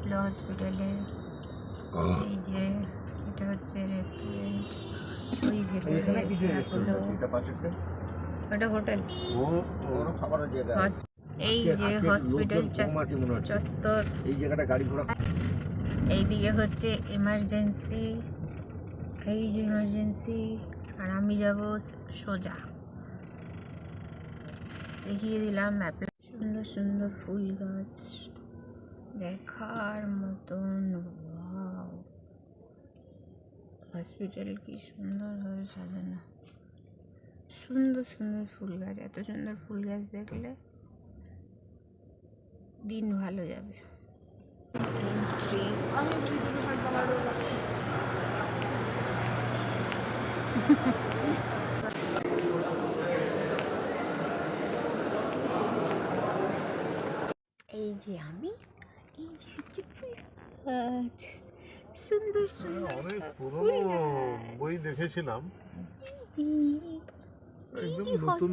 Apollo হসপিটালে। এই যে এটা হচ্ছে রেস্টুরেন্ট, ওই ভেতরে অ্যাপোলো, ওটা হোটেল। এই যে হসপিটাল চত্বর, এই জায়গাটা গাড়ি ঘোড়া। এইদিকে হচ্ছে এমার্জেন্সি, এই যে এমার্জেন্সি, আর আমি যাব সোজা। দেখিয়ে দিলাম ম্যাপে। সুন্দর সুন্দর ফুল গাছ দেখার মতন। ওয়াও, হসপিটাল কি সুন্দরভাবে সাজানো, সুন্দর সুন্দর ফুল গাছ। এত সুন্দর ফুল গাছ দেখলে দিন ভালো যাবে। এই যে আমি, এই যে হচ্ছে ফুল গাছ, সুন্দর সুন্দর অনেক সব পুরনো ফুল গাছ। বই দেখেছিলাম, এই যে একদম নতুন